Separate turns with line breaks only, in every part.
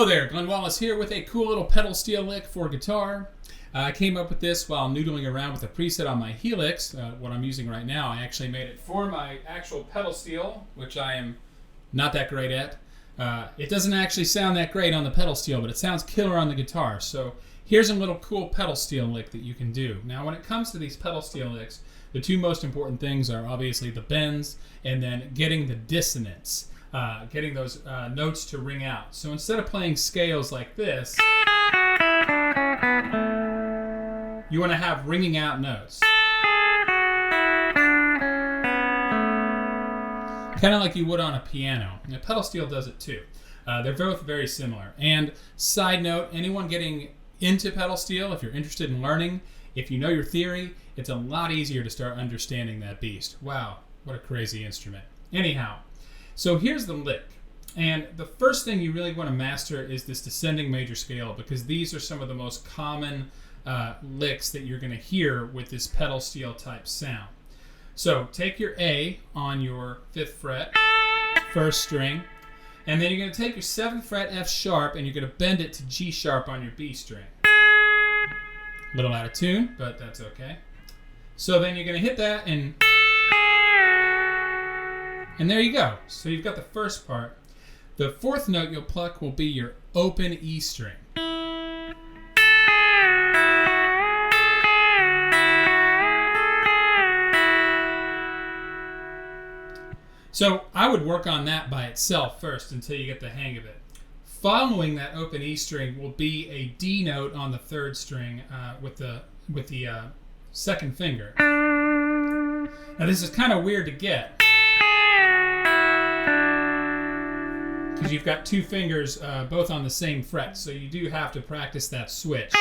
Hello there, Glenn Wallace here with a cool little pedal steel lick for guitar. I came up with this while noodling around with a preset on my Helix, what I'm using right now. I actually made it for my actual pedal steel, which I am not that great at. It doesn't actually sound that great on the pedal steel, but it sounds killer on the guitar. So here's a little cool pedal steel lick that you can do. Now when it comes to these pedal steel licks, the two most important things are obviously the bends and then getting the dissonance. Getting those notes to ring out. So instead of playing scales like this, you want to have ringing out notes. Kind of like you would on a piano. And pedal steel does it too. They're both very similar. And side note, anyone getting into pedal steel, if you're interested in learning, if you know your theory, it's a lot easier to start understanding that beast. Wow, what a crazy instrument. Anyhow, so here's the lick, and the first thing you really want to master is this descending major scale, because these are some of the most common licks that you're going to hear with this pedal steel type sound. So take your A on your 5th fret, first string, and then you're going to take your 7th fret F sharp and you're going to bend it to G sharp on your B string. A little out of tune, but that's okay. So then you're going to hit that and there you go. So you've got the first part. The 4th note you'll pluck will be your open E string. So I would work on that by itself first until you get the hang of it. Following that open E string will be a D note on the 3rd string with the 2nd finger. Now this is kind of weird to get, because you've got 2 fingers both on the same fret, so you do have to practice that switch.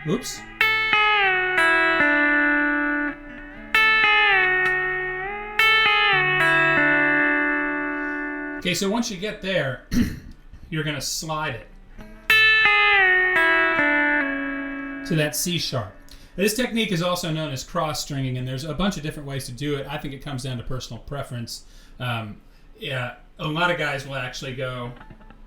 Oops. Okay, so once you get there, you're going to slide it to that C sharp. This technique is also known as cross stringing, and there's a bunch of different ways to do it. I think it comes down to personal preference. A lot of guys will actually go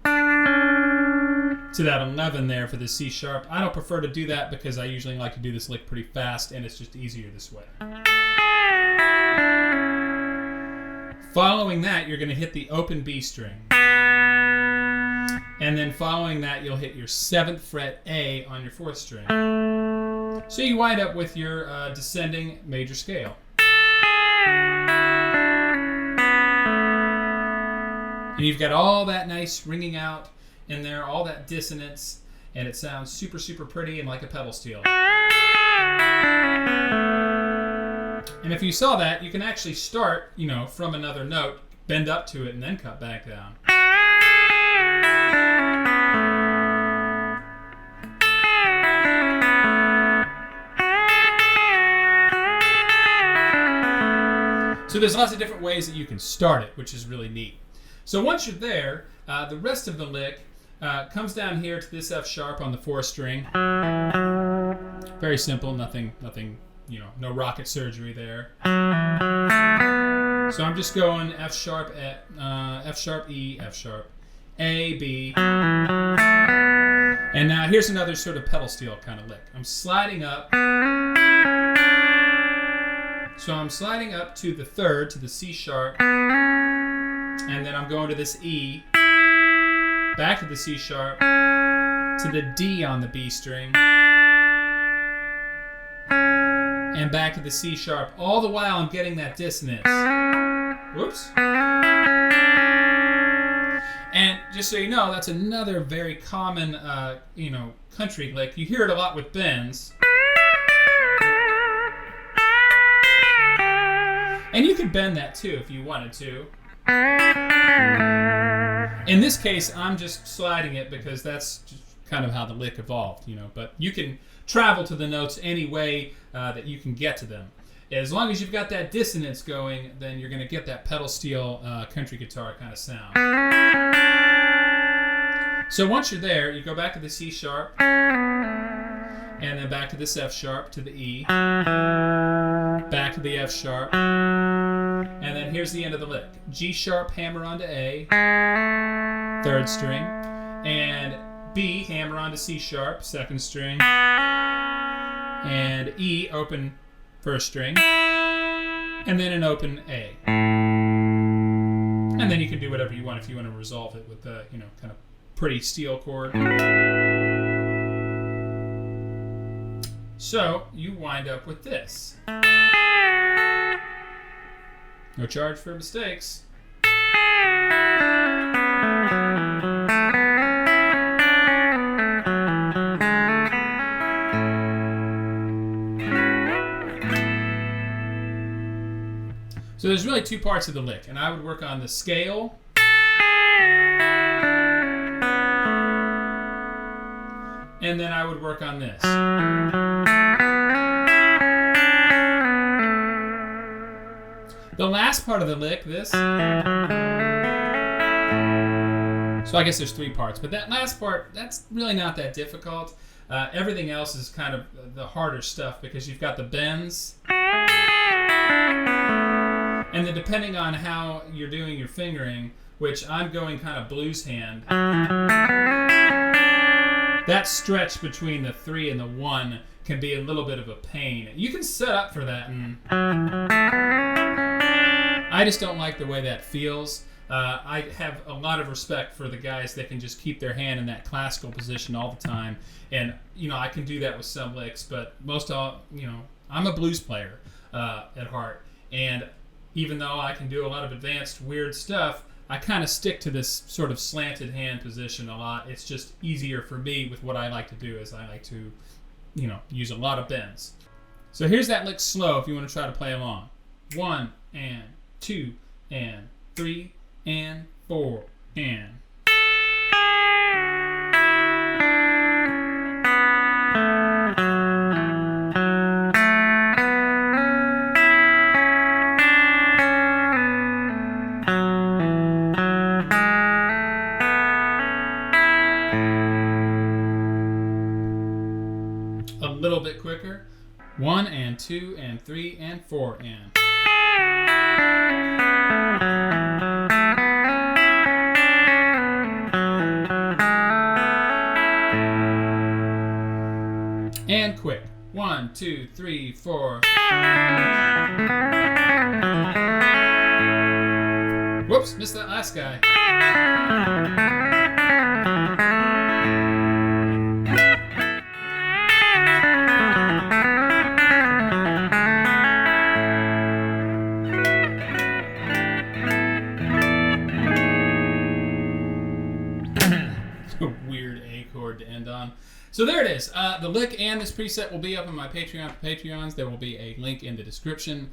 to that 11 there for the C sharp. I don't prefer to do that because I usually like to do this lick pretty fast, and it's just easier this way. Following that, you're going to hit the open B string. And then following that, you'll hit your 7th fret A on your 4th string. So you wind up with your descending major scale. And you've got all that nice ringing out in there, all that dissonance, and it sounds super, super pretty and like a pedal steel. And if you saw that, you can actually start, from another note, bend up to it, and then cut back down. So there's lots of different ways that you can start it, which is really neat. So once you're there, the rest of the lick comes down here to this F sharp on the 4th string. Very simple, nothing, no rocket surgery there. So I'm just going F sharp, F sharp, E, F sharp, A, B. And now here's another sort of pedal steel kind of lick. I'm sliding up. So I'm sliding up to the 3rd, to the C sharp, and then I'm going to this E, back to the C sharp, to the D on the B string, and back to the C sharp. All the while I'm getting that dissonance. Whoops. And just so you know, that's another very common, country lick. You hear it a lot with bends. And you could bend that too if you wanted to. In this case, I'm just sliding it because that's just kind of how the lick evolved, But you can travel to the notes any way that you can get to them. As long as you've got that dissonance going, then you're going to get that pedal steel country guitar kind of sound. So once you're there, you go back to the C sharp, and then back to this F sharp, to the E, back to the F sharp, and then here's the end of the lick. G sharp, hammer onto A, 3rd string, and B, hammer onto C sharp, second string, and E, open first string, and then an open A. And then you can do whatever you want if you want to resolve it with the, kind of pretty steel chord. So you wind up with this. No charge for mistakes. So there's really two parts of the lick, and I would work on the scale and then I would work on this. The last part of the lick, this. So I guess there's three parts, but that last part, that's really not that difficult. Everything else is kind of the harder stuff because you've got the bends. And then depending on how you're doing your fingering, which I'm going kind of blues hand, that stretch between the 3 and the 1 can be a little bit of a pain. You can set up for that, and I just don't like the way that feels. I have a lot of respect for the guys that can just keep their hand in that classical position all the time. And, I can do that with some licks, but I'm a blues player at heart. And even though I can do a lot of advanced weird stuff, I kind of stick to this sort of slanted hand position a lot. It's just easier for me with what I like to do is I like to, use a lot of bends. So here's that lick slow if you want to try to play along. 1 and 2 and 3 and 4 and. A little bit quicker. 1 and 2 and 3 and 4 and. And quick. 1, 2, 3, 4. Whoops, missed that last guy. A weird A chord to end on. So there it is. The lick and this preset will be up on my Patreon for Patreons. There will be a link in the description.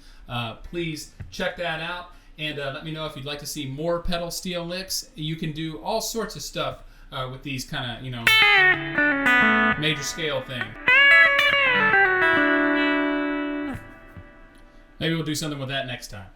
Please check that out and let me know if you'd like to see more pedal steel licks. You can do all sorts of stuff with these kind of, major scale thing. Maybe we'll do something with that next time.